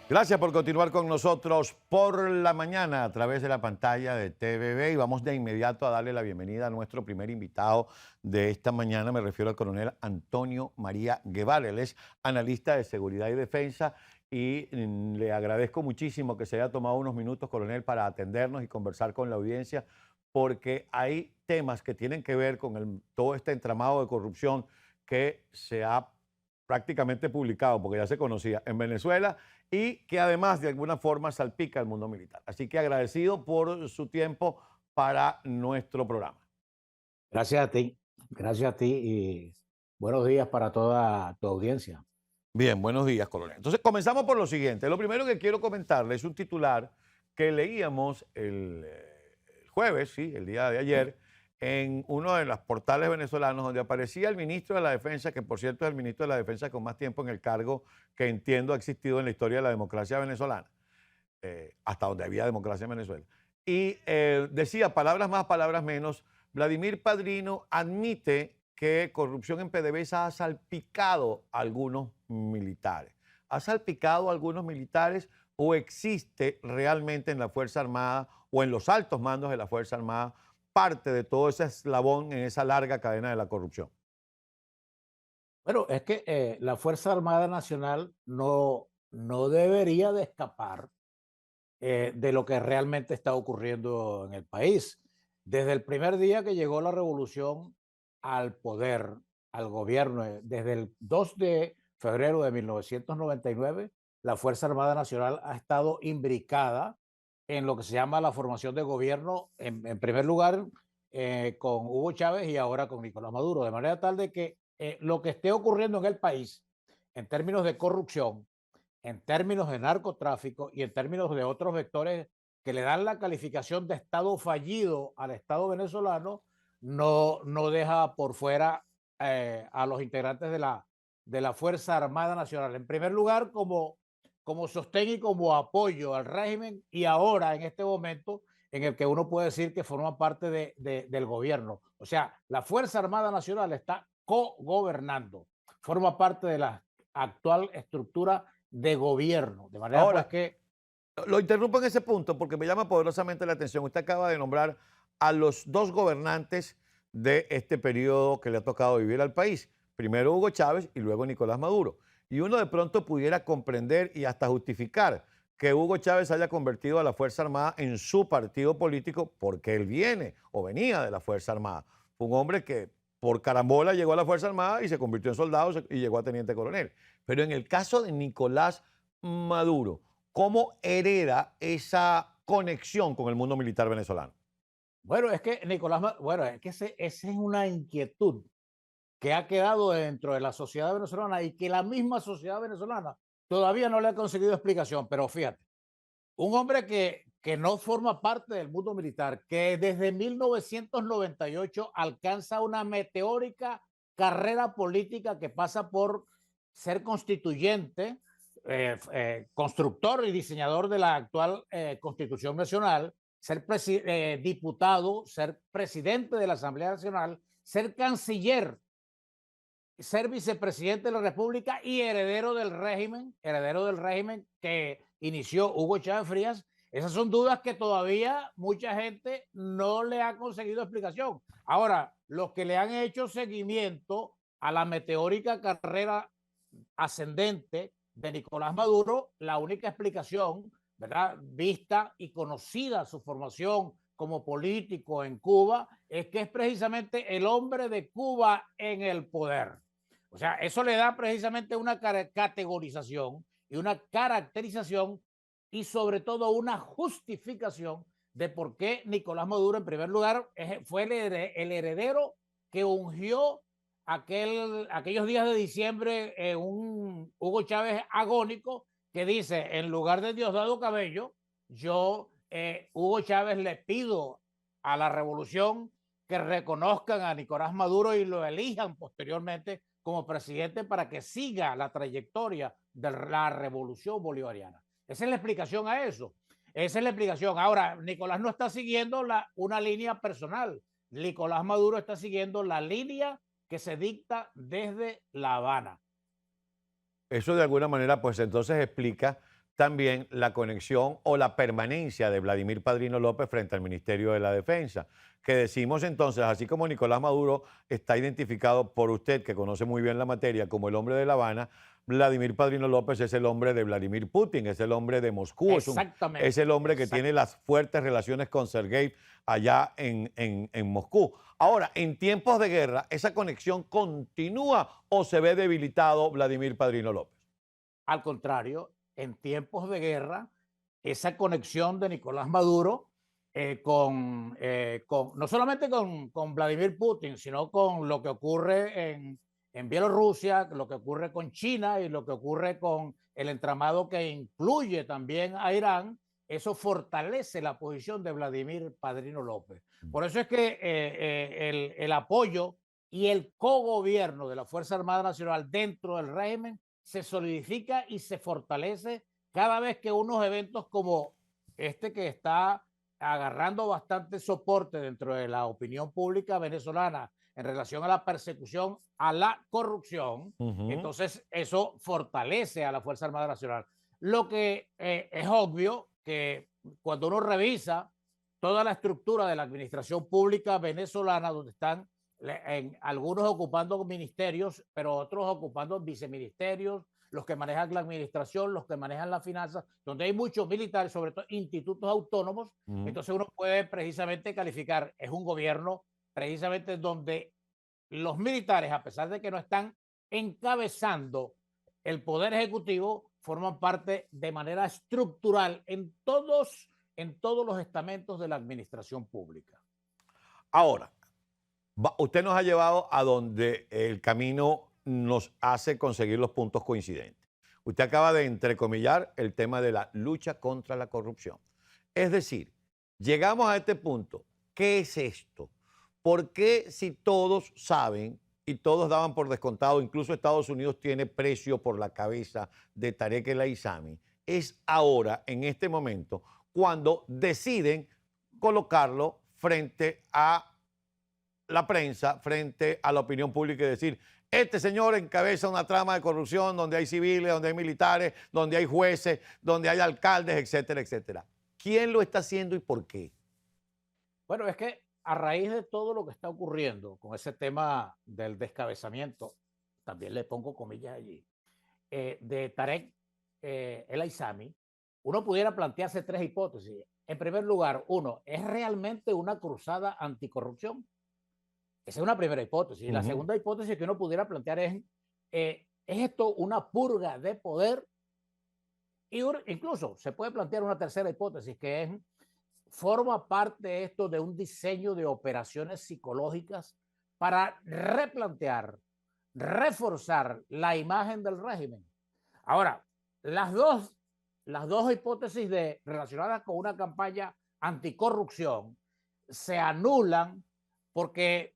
Gracias por continuar con nosotros por la mañana a través de la pantalla de TVB y vamos de inmediato a darle la bienvenida a nuestro primer invitado de esta mañana. Me refiero al coronel Antonio María Guevara. Él es analista de seguridad y defensa y le agradezco muchísimo que se haya tomado unos minutos, coronel, para atendernos y conversar con la audiencia, porque hay temas que tienen que ver con todo este entramado de corrupción que se ha prácticamente publicado, porque ya se conocía en Venezuela y que además de alguna forma salpica el mundo militar. Así que agradecido por su tiempo para nuestro programa. Gracias a ti y buenos días para toda tu audiencia. Bien, buenos días, coronel. Entonces, comenzamos por lo siguiente. Lo primero que quiero comentarle es un titular que leíamos el jueves, sí, el día de ayer, en uno de los portales venezolanos donde aparecía el ministro de la Defensa, que por cierto es el ministro de la Defensa con más tiempo en el cargo que entiendo ha existido en la historia de la democracia venezolana, hasta donde había democracia en Venezuela. Y decía, palabras más, palabras menos, Vladimir Padrino admite que corrupción en PDVSA ha salpicado a algunos militares. ¿Ha salpicado a algunos militares o existe realmente en la Fuerza Armada o en los altos mandos de la Fuerza Armada parte de todo ese eslabón en esa larga cadena de la corrupción? Bueno, es que la Fuerza Armada Nacional no debería de escapar de lo que realmente está ocurriendo en el país. Desde el primer día que llegó la revolución al poder, al gobierno, desde el 2 de febrero de 1999, la Fuerza Armada Nacional ha estado imbricada en lo que se llama la formación de gobierno, en primer lugar con Hugo Chávez y ahora con Nicolás Maduro, de manera tal de que lo que esté ocurriendo en el país en términos de corrupción, en términos de narcotráfico y en términos de otros vectores que le dan la calificación de Estado fallido al Estado venezolano, no deja por fuera a los integrantes de la Fuerza Armada Nacional. En primer lugar, como sostén y como apoyo al régimen y ahora en este momento en el que uno puede decir que forma parte del gobierno. O sea, la Fuerza Armada Nacional está co-gobernando, forma parte de la actual estructura de gobierno. De manera pues Ahora, que, lo interrumpo en ese punto porque me llama poderosamente la atención. Usted acaba de nombrar a los dos gobernantes de este periodo que le ha tocado vivir al país. Primero Hugo Chávez y luego Nicolás Maduro. Y uno de pronto pudiera comprender y hasta justificar que Hugo Chávez haya convertido a la Fuerza Armada en su partido político porque él viene o venía de la Fuerza Armada. Fue un hombre que por carambola llegó a la Fuerza Armada y se convirtió en soldado y llegó a teniente coronel. Pero en el caso de Nicolás Maduro, ¿cómo hereda esa conexión con el mundo militar venezolano? bueno, es que bueno, es que esa es una inquietud que ha quedado dentro de la sociedad venezolana y que la misma sociedad venezolana todavía no le ha conseguido explicación. Pero fíjate, un hombre que no forma parte del mundo militar, que desde 1998 alcanza una meteórica carrera política que pasa por ser constituyente, constructor y diseñador de la actual Constitución Nacional, ser diputado, ser presidente de la Asamblea Nacional, ser canciller, ser vicepresidente de la República y heredero del régimen que inició Hugo Chávez Frías. Esas son dudas que todavía mucha gente no le ha conseguido explicación. Ahora, los que le han hecho seguimiento a la meteórica carrera ascendente de Nicolás Maduro, la única explicación, ¿verdad? Vista y conocida su formación como político en Cuba, es que es precisamente el hombre de Cuba en el poder. O sea, eso le da precisamente una categorización y una caracterización y sobre todo una justificación de por qué Nicolás Maduro, en primer lugar, fue el heredero que ungió aquellos días de diciembre un Hugo Chávez agónico que dice, en lugar de Diosdado Cabello, yo, Hugo Chávez, le pido a la revolución que reconozcan a Nicolás Maduro y lo elijan posteriormente como presidente para que siga la trayectoria de la revolución bolivariana. Esa es la explicación a eso. Esa es la explicación. Ahora, Nicolás no está siguiendo una línea personal. Nicolás Maduro está siguiendo la línea que se dicta desde La Habana. Eso de alguna manera, pues entonces explica también la conexión o la permanencia de Vladimir Padrino López frente al Ministerio de la Defensa. Que decimos entonces, así como Nicolás Maduro está identificado por usted, que conoce muy bien la materia, como el hombre de La Habana, Vladimir Padrino López es el hombre de Vladimir Putin, es el hombre de Moscú, es el hombre que tiene las fuertes relaciones con Sergei allá en Moscú. Ahora, en tiempos de guerra, ¿esa conexión continúa o se ve debilitado Vladimir Padrino López? Al contrario, en tiempos de guerra, esa conexión de Nicolás Maduro no solamente con Vladimir Putin, sino con lo que ocurre en Bielorrusia, lo que ocurre con China y lo que ocurre con el entramado que incluye también a Irán, eso fortalece la posición de Vladimir Padrino López. Por eso es que el apoyo y el cogobierno de la Fuerza Armada Nacional dentro del régimen se solidifica y se fortalece cada vez que unos eventos como este, que está agarrando bastante soporte dentro de la opinión pública venezolana en relación a la persecución a la corrupción, entonces eso fortalece a la Fuerza Armada Nacional. Lo que es obvio que cuando uno revisa toda la estructura de la administración pública venezolana, donde están algunos ocupando ministerios, pero otros ocupando viceministerios, los que manejan la administración, los que manejan las finanzas, donde hay muchos militares, sobre todo institutos autónomos, entonces uno puede precisamente calificar, es un gobierno precisamente donde los militares, a pesar de que no están encabezando el poder ejecutivo, forman parte de manera estructural en todos los estamentos de la administración pública. Ahora, usted nos ha llevado a donde el camino nos hace conseguir los puntos coincidentes. Usted acaba de entrecomillar el tema de la lucha contra la corrupción. Es decir, llegamos a este punto. ¿Qué es esto? ¿Por qué si todos saben y todos daban por descontado, incluso Estados Unidos tiene precio por la cabeza de Tarek El Aissami, es ahora, en este momento, cuando deciden colocarlo frente a la prensa, frente a la opinión pública y decir, este señor encabeza una trama de corrupción donde hay civiles, donde hay militares, donde hay jueces, donde hay alcaldes, etcétera, etcétera? ¿Quién lo está haciendo y por qué? Bueno, es que a raíz de todo lo que está ocurriendo con ese tema del descabezamiento, también le pongo comillas allí, de Tarek El Aissami, uno pudiera plantearse tres hipótesis. En primer lugar, uno, ¿es realmente una cruzada anticorrupción? Esa es una primera hipótesis. Y la segunda hipótesis que uno pudiera plantear ¿es esto una purga de poder? Y incluso se puede plantear una tercera hipótesis, que es, ¿forma parte esto de un diseño de operaciones psicológicas para replantear, reforzar la imagen del régimen? Ahora, las dos hipótesis relacionadas con una campaña anticorrupción se anulan porque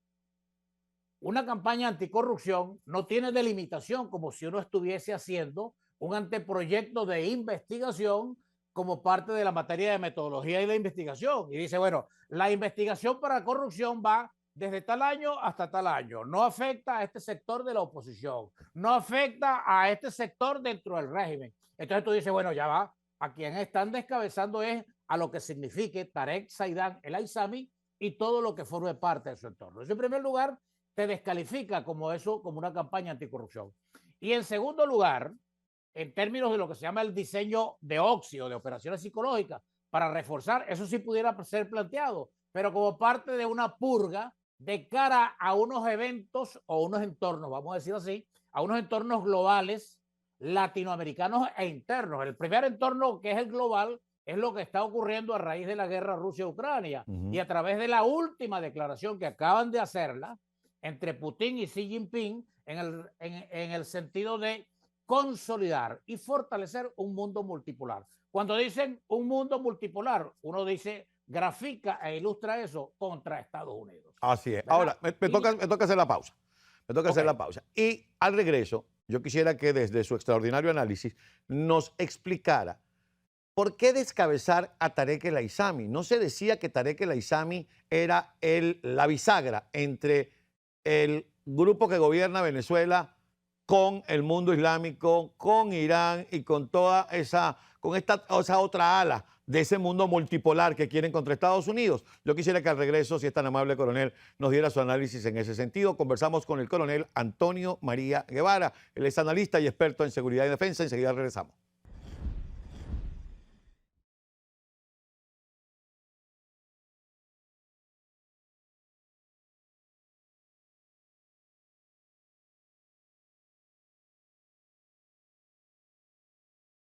una campaña anticorrupción no tiene delimitación como si uno estuviese haciendo un anteproyecto de investigación como parte de la materia de metodología y de investigación. Y dice, bueno, la investigación para corrupción va desde tal año hasta tal año. No afecta a este sector de la oposición. No afecta a este sector dentro del régimen. Entonces tú dices, bueno, ya va. A quien están descabezando es a lo que signifique Tarek Zaidán El Aissami y todo lo que forme parte de su entorno. Eso, en primer lugar, te descalifica como eso, como una campaña anticorrupción. Y en segundo lugar, en términos de lo que se llama el diseño de OXI o de operaciones psicológicas para reforzar, eso sí pudiera ser planteado, pero como parte de una purga de cara a unos eventos o unos entornos, vamos a decir así, a unos entornos globales latinoamericanos e internos. El primer entorno, que es el global, es lo que está ocurriendo a raíz de la guerra Rusia-Ucrania y a través de la última declaración que acaban de hacerla entre Putin y Xi Jinping en el sentido de consolidar y fortalecer un mundo multipolar. Cuando dicen un mundo multipolar, uno dice, grafica e ilustra eso contra Estados Unidos. Así es. ¿Verdad? Ahora, me toca hacer la pausa. Me toca hacer la pausa. Y al regreso, yo quisiera que desde su extraordinario análisis nos explicara por qué descabezar a Tarek El Aissami. No se decía que Tarek El Aissami era la bisagra entre el grupo que gobierna Venezuela con el mundo islámico, con Irán y con toda esa otra ala de ese mundo multipolar que quieren contra Estados Unidos. Yo quisiera que al regreso, si es tan amable, coronel, nos diera su análisis en ese sentido. Conversamos con el coronel Antonio María Guevara. Él es analista y experto en seguridad y defensa. Enseguida regresamos.